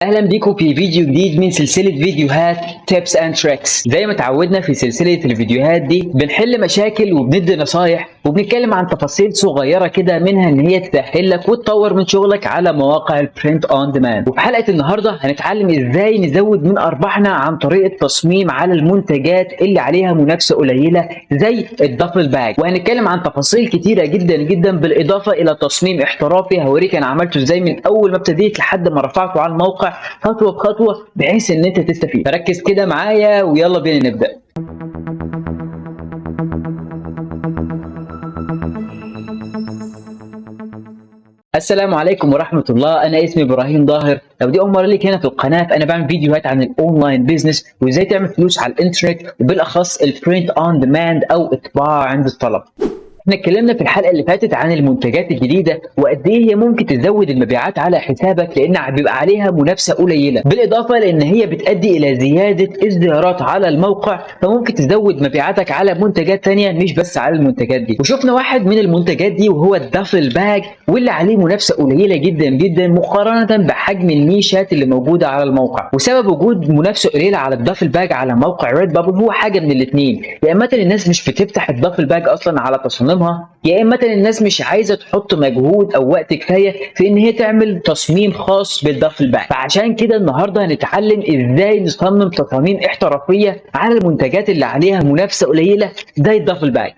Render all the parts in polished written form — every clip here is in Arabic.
اهلا بيكم في فيديو جديد من سلسله فيديوهات تيبس اند تريكس. زي ما اتعودنا في سلسله الفيديوهات دي بنحل مشاكل وبندي نصايح وبنتكلم عن تفاصيل صغيره كده، منها ان هي تسهل لك وتطور من شغلك على مواقع البرنت اون ديماند. وفي حلقه النهارده هنتعلم ازاي نزود من ارباحنا عن طريق التصميم على المنتجات اللي عليها منافسه قليله زي الدبل باج، وهنتكلم عن تفاصيل كتيره جدا جدا بالاضافه الى تصميم احترافي هوريك انا عملته ازاي من اول ما ابتديت لحد ما رفعته على الموقع خطوه بخطوه بحيث ان انت تستفيد. فركز كده معايا ويلا بينا نبدا. السلام عليكم ورحمة الله. أنا اسمي إبراهيم ظاهر. لو دي أول مرة ليك هنا في القناة فأنا بعمل فيديوهات عن الأونلاين بيزنس وإزاي تعمل فلوس على الإنترنت، وبالأخص البرنت أون ديماند أو الطباعة عند الطلب. احنا اتكلمنا في الحلقه اللي فاتت عن المنتجات الجديده وقد ايه هي ممكن تزود المبيعات على حسابك لان بيبقى عليها منافسه قليله، بالاضافه لان هي بتؤدي الى زياده ازدهارات على الموقع، فممكن تزود مبيعاتك على منتجات ثانيه مش بس على المنتجات دي. وشفنا واحد من المنتجات دي وهو الدافل باج، واللي عليه منافسه قليله جدا جدا مقارنه بحجم النيشات اللي موجوده على الموقع. وسبب وجود منافسه قليله على الدافل باج على موقع ريد بابل هو حاجه من الاثنين: يا اما الناس مش بتفتح الدافل باج اصلا على تصميمها، يا اما الناس مش عايزه تحط مجهود او وقت كفايه في ان هي تعمل تصميم خاص بالدفل باج. فعشان كده النهارده هنتعلم ازاي نصمم تصاميم احترافيه على المنتجات اللي عليها منافسه قليله زي الدفل باج.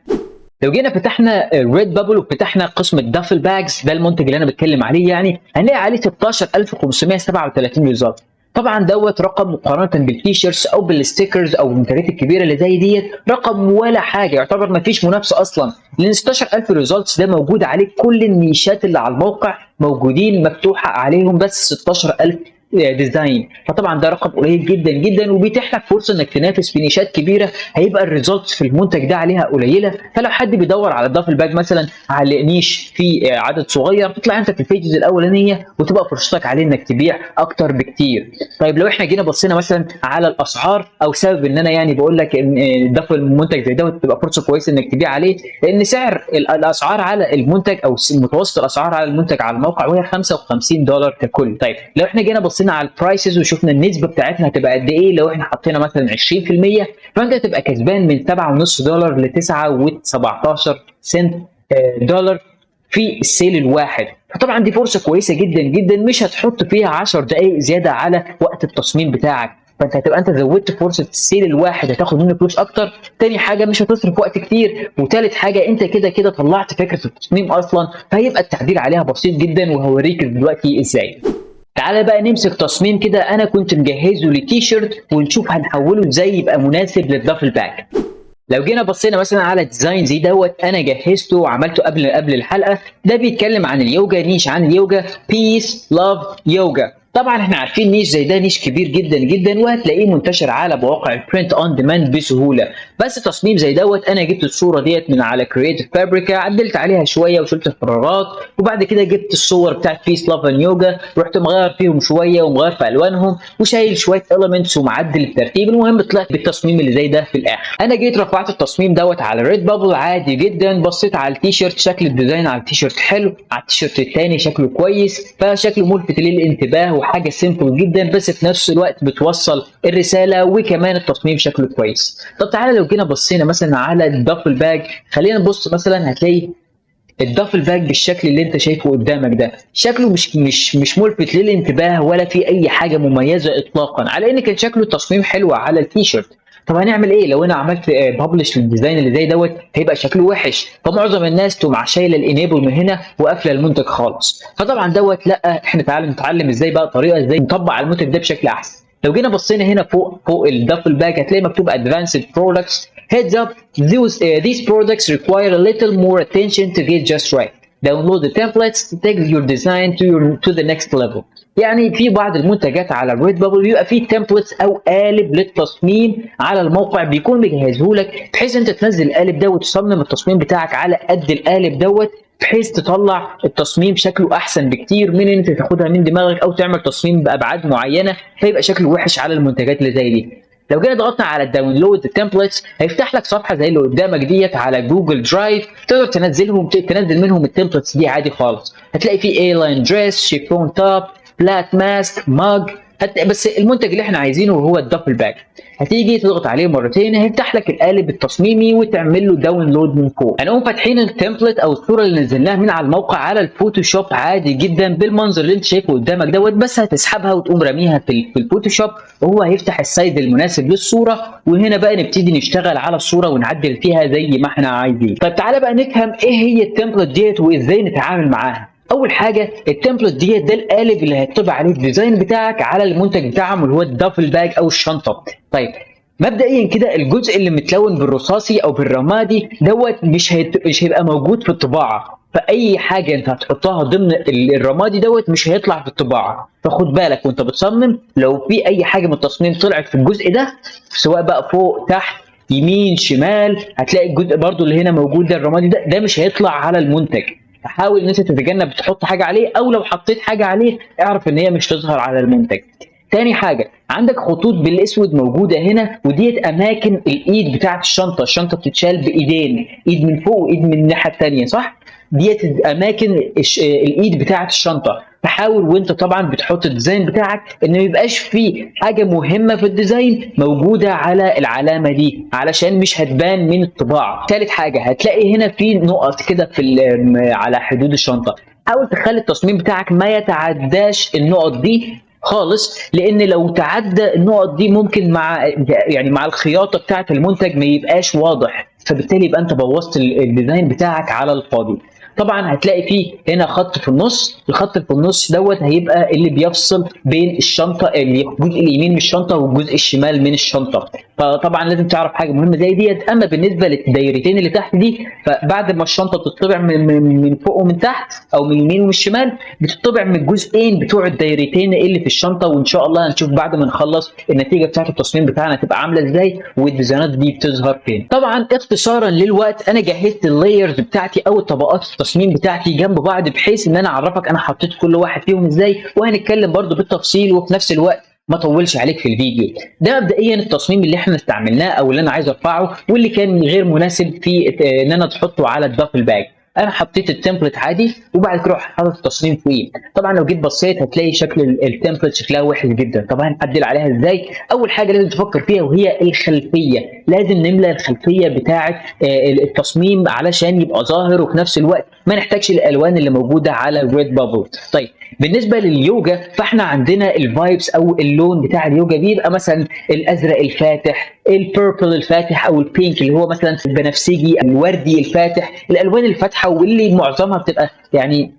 لو جينا فتحنا ريد بابل وفتحنا قسم الدفل باجز، ده المنتج اللي انا بتكلم عليه، يعني هنلاقي عليه 16537 ريزلت. طبعا دوت رقم مقارنه بالتيشيرتس او بالستيكرز او المنتجات الكبيره اللي زي ديت رقم ولا حاجه، يعتبر ما فيش منافسه اصلا، لان 16000 ريزلتس ده موجود عليه كل النيشات اللي على الموقع موجودين مفتوحه عليهم بس 16000 ديزاين. فطبعا ده رقم قليل جدا جدا وبيتيح لك فرصه انك تنافس في نيشات كبيره هيبقى الريزلتس في المنتج ده عليها قليله. فلو حد بيدور على الدفل باج مثلا على نيش في عدد صغير، تطلع انت في البيجز الاولانيه وتبقى فرصتك عليه انك تبيع اكتر بكتير. طيب لو احنا جينا بصينا مثلا على الاسعار، او سبب ان انا يعني بقول لك ان الدفل منتج زي دوت تبقى فرصه كويسه انك تبيع عليه، لان سعر الاسعار على المنتج او متوسط الاسعار على المنتج على الموقع وهي $55 ككل. طيب لو احنا جينا بصينا على البرايسز وشفنا النسبه بتاعتنا هتبقى قد ايه، لو احنا حطينا مثلا 20% فانت هتبقى كسبان من $7.5 ل 9.17 دولار في السيل الواحد. فطبعا دي فرصه كويسه جدا جدا، مش هتحط فيها 10 دقائق زياده على وقت التصميم بتاعك، فانت هتبقى انت زودت فرصه السيل الواحد هتاخد منه فلوس اكتر. تاني حاجه مش هتصرف وقت كتير، وتالت حاجه انت كده كده طلعت فكره التصميم اصلا، فهيبقى التعديل عليها بسيط جدا وهوريك دلوقتي ازاي. تعالى بقى نمسك تصميم كده انا كنت مجهزه لتيشيرت ونشوف هنحوله ازاي يبقى مناسب للدفل باج. لو جينا بصينا مثلا على ديزاين زي دوت انا جهزته وعملته قبل الحلقه، ده بيتكلم عن اليوجا، نيش عن اليوجا، بيس لاف يوجا. طبعا احنا عارفين نيش زي ده نيش كبير جدا جدا وهتلاقيه منتشر على مواقع البرنت اون ديماند بسهوله. بس تصميم زي دوت انا جبت الصوره ديت من على كرييتيف فابريكا، عدلت عليها شويه وشلت الفراغات، وبعد كده جبت الصور بتاعت بيس لاف يوجا، رحت مغير فيهم شويه ومغير في الوانهم وشايل شويه اليمنتس ومعدل الترتيب. المهم طلعت بالتصميم اللي زي ده في الاخر. انا جيت رفعت التصميم دوت على ريد بابل عادي جدا، بصيت على التيشيرت، شكل الديزاين على التيشيرت حلو، على التيشيرت الثاني شكله كويس، فشكله ملفت للانتباه وحاجه سيمبل جدا بس في نفس الوقت بتوصل الرساله، وكمان التصميم شكله كويس. طب تعالى لو جينا بصينا مثلا على الدبل باج، خلينا نبص مثلا هتلاقي الدبل باج بالشكل اللي انت شايفه قدامك ده شكله مش ملفت للانتباه ولا في اي حاجه مميزه اطلاقا، على ان كان شكله التصميم حلو على التيشيرت. طب هنعمل ايه لو انا عملت ببلش للديزاين اللي زي دوت؟ هيبقى شكله وحش، فمعظم الناس تقوم شايله الانيبل من هنا وقافله المنتج خالص. فطبعا دوت لا، احنا تعالى نتعلم ازاي بقى طريقه ازاي نطبق على المنتج ده بشكل احسن. لو جينا بصينا هنا فوق الدبل باج هتلاقي مكتوب advanced products. Heads up, these products require a little more attention to get just right. Download the templates to take your design to the next level. يعني في بعض المنتجات على الريد بابل بيبقى فيه تمبلتس او قالب للتصميم على الموقع بيكون مجهزه لك، بحيث انت تنزل القالب ده وتصمم التصميم بتاعك على قد القالب دوت، بحيث تطلع التصميم شكله احسن بكتير من ان انت تاخدها من دماغك او تعمل تصميم بابعاد معينه فيبقى شكله وحش على المنتجات اللي زي دي. لو جينا ضغطنا على الداونلود التمبلتس هيفتح لك صفحه زي اللي قدامك ديت على جوجل درايف، تقدر تنزل منهم التمبلتس دي عادي خالص. هتلاقي فيه اي لاين دريس، شيفون توب، فلات ماسك، ماج، بس المنتج اللي احنا عايزينه هو الدبل باك. هتيجي تضغط عليه مرتين هيفتح لك القالب التصميمي وتعمل له داونلود من فوق. هنقوم فاتحين التمبلت او الصوره اللي نزلناها من على الموقع على الفوتوشوب عادي جدا بالمنظر اللي انت شايفه قدامك دوت، بس هتسحبها وتقوم راميها في الفوتوشوب وهو هيفتح السايز المناسب للصوره، وهنا بقى نبتدي نشتغل على الصوره ونعدل فيها زي ما احنا عايزين. طيب تعالى بقى نفهم ايه هي التمبلت ديت وازاي نتعامل معاها. اول حاجه التمبلت ديت ده القالب اللي هيطبع عليه الديزاين بتاعك على المنتج بتاعهم اللي هو الدافل باج او الشنطه. طيب مبدئيا كده الجزء اللي متلون بالرصاصي او بالرمادي دوت مش هيبقى موجود في الطباعه، فاي حاجه انت هتحطها ضمن الرمادي دوت مش هيطلع في الطباعه، فخد بالك وانت بتصمم لو في اي حاجه من التصميم طلعت في الجزء ده سواء بقى فوق تحت يمين شمال، هتلاقي الجزء برضو اللي هنا موجود ده الرمادي ده مش هيطلع على المنتج. فحاول ان انت تتجنب تحط حاجه عليه، او لو حطيت حاجه عليه اعرف ان هي مش تظهر على المنتج. تاني حاجه عندك خطوط بالاسود موجوده هنا، وديت اماكن الايد بتاعه الشنطه. الشنطه بتتشال بايدين، ايد من فوق وايد من الناحيه الثانيه صح؟ ديت اماكن الايد بتاعه الشنطه. فحاول وانت طبعا بتحط الديزاين بتاعك ان ما يبقاش فيه حاجه مهمه في الديزاين موجوده على العلامه دي علشان مش هتبان من الطباعه. ثالث حاجه هتلاقي هنا في نقط كده على حدود الشنطه، حاول تخلي التصميم بتاعك ما يتعداش النقط دي خالص، لان لو تعدى النقط دي ممكن مع الخياطه بتاعه المنتج ما يبقاش واضح، فبالتالي يبقى انت بوظت الديزاين بتاعك على الفاضي. طبعا هتلاقي فيه هنا خط في النص، الخط في النص دوت هيبقى اللي بيفصل بين الشنطه الجزء اليمين من الشنطه والجزء الشمال من الشنطه، فطبعا لازم تعرف حاجه مهمه زي ديت. اما بالنسبه للدايرتين اللي تحت دي فبعد ما الشنطه بتطبع من فوق ومن تحت او من اليمين ومن الشمال بتطبع من الجزئين بتوع الدايرتين اللي في الشنطه، وان شاء الله هنشوف بعد ما نخلص النتيجه بتاعت التصميم بتاعنا هتبقى عامله ازاي والديزاينات دي بتظهر فين. طبعا اختصارا للوقت انا جهزت اللايرز بتاعتي او طبقات التصميم بتاعتي جنب بعض بحيث ان انا اعرفك انا حطيت كل واحد فيهم ازاي، وهنتكلم برضو بالتفصيل وفي نفس الوقت ما اطولش عليك في الفيديو. ده مبدئيا التصميم اللي احنا استعملناه او اللي انا عايز ارفعه واللي كان غير مناسب في ان انا تحطه على الدبل باج. انا حطيت التمبلت عادي وبعد كده رحت حاطط التصميم فوقيه. طبعا لو جيت بصيت هتلاقي شكل التمبلت شكلها وحش جدا. طب هنعدل عليها ازاي؟ اول حاجه لازم تفكر فيها وهي الخلفيه، لازم نملى الخلفيه بتاعه التصميم علشان يبقى ظاهر وفي نفس الوقت ما نحتاجش الالوان اللي موجوده على الريد بابل. طيب بالنسبه لليوجا فاحنا عندنا الفايبس او اللون بتاع اليوجا بيبقى مثلا الازرق الفاتح، البيربل الفاتح او البينك اللي هو مثلا البنفسجي، الوردي الفاتح، الالوان الفاتحه واللي معظمها بتبقى يعني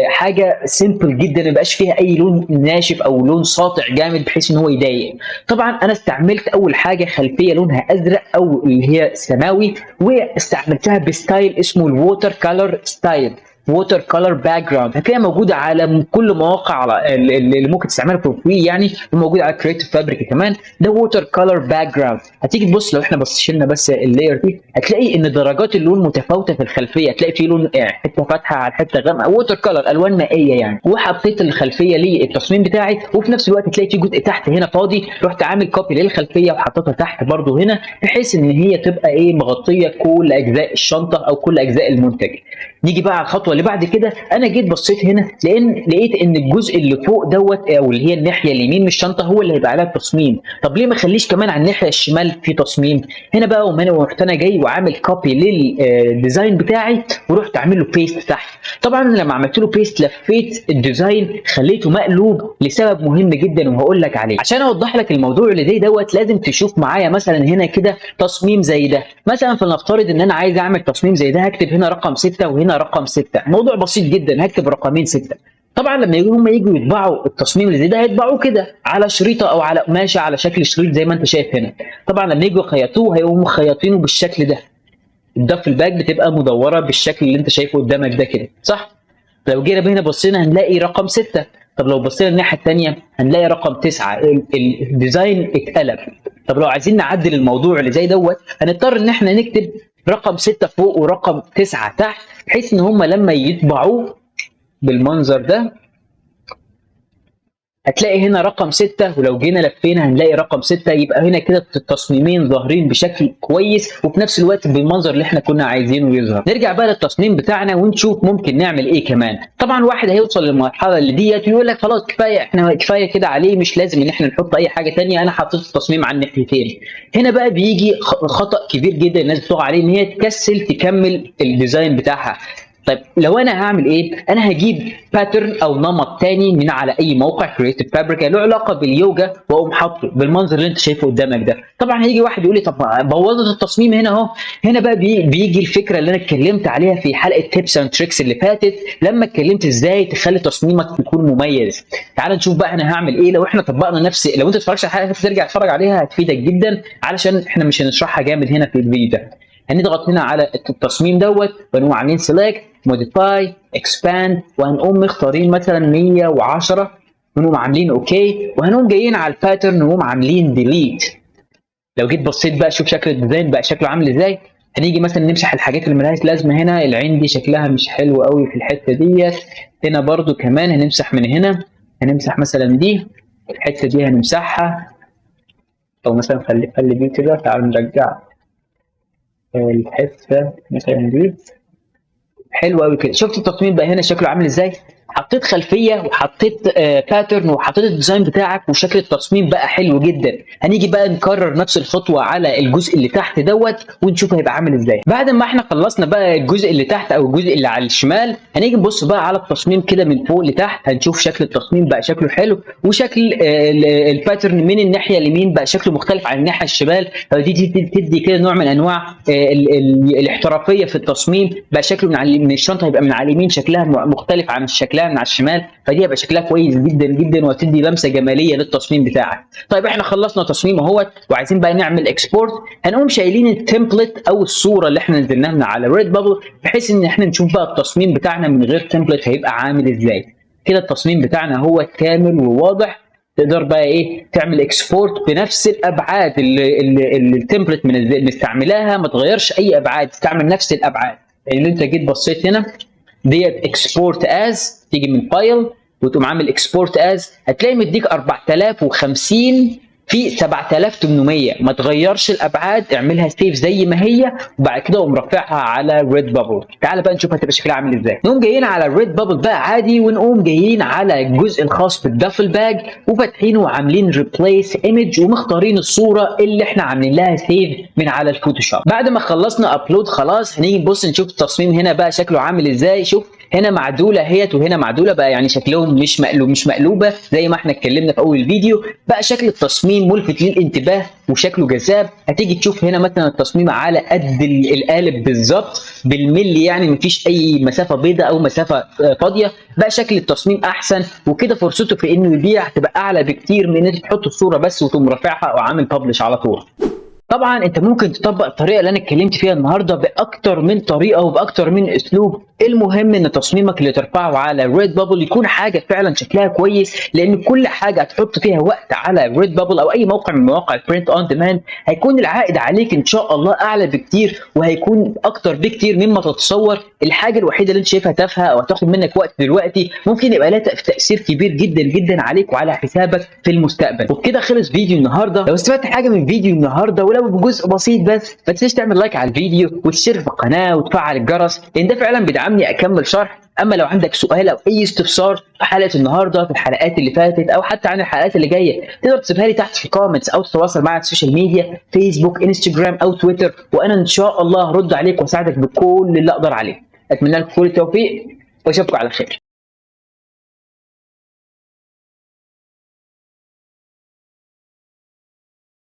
حاجه سيمبل جدا ما يبقاش فيها اي لون ناشف او لون ساطع جامد بحيث ان هو يضايق. طبعا انا استعملت اول حاجه خلفيه لونها ازرق او اللي هي سماوي، واستعملتها بستايل اسمه الووتر كالر ستايل، ووتر كولر باك جراوند. هتلاقيها موجوده على كل مواقع اللي ممكن تستعملها فور فري يعني، وموجوده على كريتيف فابريك كمان. ده ووتر كولر باك جراوند. هتيجي تبص لو احنا شلنا بس اللاير دي هتلاقي ان درجات اللون متفاوته في الخلفيه، هتلاقي في لون حته فاتحه على حته غامقه، ووتر كولر الوان مائيه يعني. وحطيت الخلفيه للتصميم بتاعي وفي نفس الوقت تلاقي في جزء تحت هنا فاضي، رحت عامل كوبي للخلفيه وحطيتها تحت برده هنا بحيث ان هي تبقى مغطيه كل اجزاء الشنطه او كل اجزاء المنتج. نيجي بقى على الخطوه اللي بعد كده، انا جيت بصيت هنا لقيت ان الجزء اللي فوق دوت او اللي هي الناحيه اليمين من الشنطه هو اللي هيبقى عليها التصميم. طب ليه ما اخليش كمان على الناحيه الشمال في تصميم؟ هنا بقى ورحت انا جاي وعامل كوبي للديزاين بتاعي ورحت عامل له بيست تحت. طبعا لما عملت له بيست لفيت الديزاين خليته مقلوب لسبب مهم جدا وهقول لك عليه. عشان اوضح لك الموضوع اللي زي دوت لازم تشوف معايا مثلا هنا كده تصميم زي ده. مثلا فلنفترض ان انا عايز اعمل تصميم زي ده، هكتب هنا رقم 6 وهنا رقم 6، موضوع بسيط جدا، هكتب رقمين 6. طبعا لما هم يجوا يطبعوا التصميم اللي زي ده هيطبعوه كده على شريطه او على قماشه على شكل شريط زي ما انت شايف هنا. طبعا لما يجوا يخيطوه هيقوموا مخيطينه بالشكل ده. الدفل باج بتبقى مدوره بالشكل اللي انت شايفه قدامك ده كده صح؟ لو جينا هنا بصينا هنلاقي رقم 6. طب لو بصينا الناحيه الثانيه هنلاقي رقم 9. الديزاين اتقلب. طب لو عايزين نعدل الموضوع اللي زي دوت هنضطر ان احنا نكتب رقم 6 فوق ورقم 9 تحت بحيث ان هم لما يطبعوه بالمنظر ده هتلاقي هنا رقم 6، ولو جينا لفينا هنلاقي رقم 6. يبقى هنا كده التصميمين ظاهرين بشكل كويس وفي نفس الوقت بالمنظر اللي احنا كنا عايزينه يظهر. نرجع بقى للتصميم بتاعنا ونشوف ممكن نعمل ايه كمان. طبعا واحد هيوصل للمرحله اللي ديت ويقول لك خلاص كفايه، احنا كفايه كده عليه، مش لازم ان احنا نحط اي حاجه ثانيه، انا حطيت التصميم على الناحيتين. هنا بقى بيجي خطا كبير جدا الناس بتقع عليه، ان هي تكسل تكمل الديزاين بتاعها. طيب لو انا هعمل ايه؟ انا هجيب باترن او نمط تاني من على اي موقع كرييتيف فابريكا له علاقه باليوجا واقوم حاطه بالمنظر اللي انت شايفه قدامك ده. طبعا هيجي واحد يقول لي طب بوظت التصميم هنا اهو. هنا بقى بيجي الفكره اللي انا اتكلمت عليها في حلقه تيبس اند تريكس اللي فاتت، لما اتكلمت ازاي تخلي تصميمك يكون مميز. تعال نشوف بقى انا هعمل ايه لو احنا طبقنا نفس. لو انت اتفرجت على الحلقه ترجع تتفرج عليها هتفيدك جدا، علشان احنا مش هنشرحها جامد هنا في الفيديو ده. هنضغط هنا على التصميم دوت ونقوم عاملين سيلكت موديفاي اكسباند، وهنقوم مختارين مثلا 110 ونقوم عاملين اوكي، وهنقوم جايين على الباترن ونقوم عاملين ديليت. لو جيت بصيت بقى شوف شكل الديزاين بقى شكله عامل ازاي. هنيجي مثلا نمسح الحاجات اللي ملهاش لازمه هنا، العين دي شكلها مش حلو قوي في الحته ديت. هنا برده كمان هنمسح من هنا، هنمسح مثلا دي الحته دي هنمسحها، او مثلا خلي دي كده. تعالوا نرجع الحته مثلا دي. حلو قوي كده. شفت التصميم بقى هنا شكله عامل ازاي؟ حطيت خلفيه وحطيت باترن وحطيت الديزاين بتاعك وشكل التصميم بقى حلو جدا. هنيجي بقى نكرر نفس الخطوه على الجزء اللي تحت دوت ونشوف هيبقى عامل ازاي. بعد ما احنا خلصنا بقى الجزء اللي تحت او الجزء اللي على الشمال، هنيجي نبص بقى على التصميم كده من فوق لتحت. هنشوف شكل التصميم بقى شكله حلو، وشكل الباترن من الناحيه اليمين بقى شكله مختلف عن الناحيه الشمال. فدي تدي كده نوع من انواع الاحترافيه في التصميم. بقى شكله من الشنطه هيبقى من على اليمين شكلها مختلف عن شكلها من على الشمال، فدي هيبقى شكلها كويس جدا جدا وهتدي لمسه جماليه للتصميم بتاعك. طيب احنا خلصنا تصميم اهوت وعايزين بقى نعمل اكسبورت. هنقوم شايلين التمبلت او الصوره اللي احنا نزلناها من على ريد بابل، بحيث ان احنا نشوف بقى التصميم بتاعنا من غير تمبلت هيبقى عامل ازاي. كده التصميم بتاعنا هو كامل وواضح. تقدر بقى ايه تعمل اكسبورت بنفس الابعاد اللي التمبلت مستعملاها، ما تغيرش اي ابعاد، تستعمل نفس الابعاد اللي انت جيت بصيت هنا ديت. اكسبورت از، تيجي من فايل وتقوم عامل اكسبورت از، هتلاقي مديك 4050 في 7800. ما تغيرش الابعاد، اعملها سيف زي ما هي وبعد كده قوم رافعها على ريد بابل. تعال بقى نشوف هتبقى شكلها عامل ازاي. نقوم جايين على الريد بابل بقى عادي، ونقوم جايين على الجزء الخاص بالدفل باج وفاتحينه وعاملين ريبليس ايمج ومختارين الصوره اللي احنا عاملين لها سيف من على الفوتوشوب. بعد ما خلصنا ابلود خلاص هنيجي نبص نشوف التصميم هنا بقى شكله عامل ازاي. شوف هنا معدوله اهيت وهنا معدوله بقى، يعني شكلهم مش مقلوبه زي ما احنا اتكلمنا في اول الفيديو. بقى شكل التصميم ملفت للانتباه وشكله جذاب. هتيجي تشوف هنا مثلا التصميم على قد القالب بالظبط بالملي، يعني مفيش اي مسافه بيضاء او مسافه فاضيه. بقى شكل التصميم احسن، وكده فرصته في انه يبيع هتبقى اعلى بكتير من ان انت تحط الصوره بس وتقوم رافعها او عامل ببلش على طول. طبعا انت ممكن تطبق الطريقه اللي انا اتكلمت فيها النهارده باكتر من طريقه وباكتر من اسلوب. المهم ان تصميمك اللي ترفعه على ريد بابل يكون حاجه فعلا شكلها كويس، لان كل حاجه هتحط فيها وقت على ريد بابل او اي موقع من مواقع البرنت اون ديماند هيكون العائد عليك ان شاء الله اعلى بكتير، وهيكون اكتر بكتير مما تتصور. الحاجه الوحيده اللي انت شايفها تافهه او هتاخد منك وقت دلوقتي ممكن يبقى لها تاثير كبير جدا جدا عليك وعلى حسابك في المستقبل. وبكده خلص فيديو النهارده. لو استفدت حاجه من فيديو النهارده ولو بجزء بسيط بس، ما تنساش تعمل لايك على الفيديو وتشترك في القناه وتفعل الجرس، لان ده فعلا بيدعمني اكمل شرح. اما لو عندك سؤال او اي استفسار في حلقه النهارده في الحلقات اللي فاتت او حتى عن الحلقات اللي جايه، تقدر تسيبها لي تحت في الكومنتس او تتواصل معايا على السوشيال ميديا فيسبوك انستجرام او تويتر، وانا ان شاء الله هرد عليك واساعدك بكل اللي اقدر عليه. اتمنى لكم كل التوفيق واشوفكم على خير.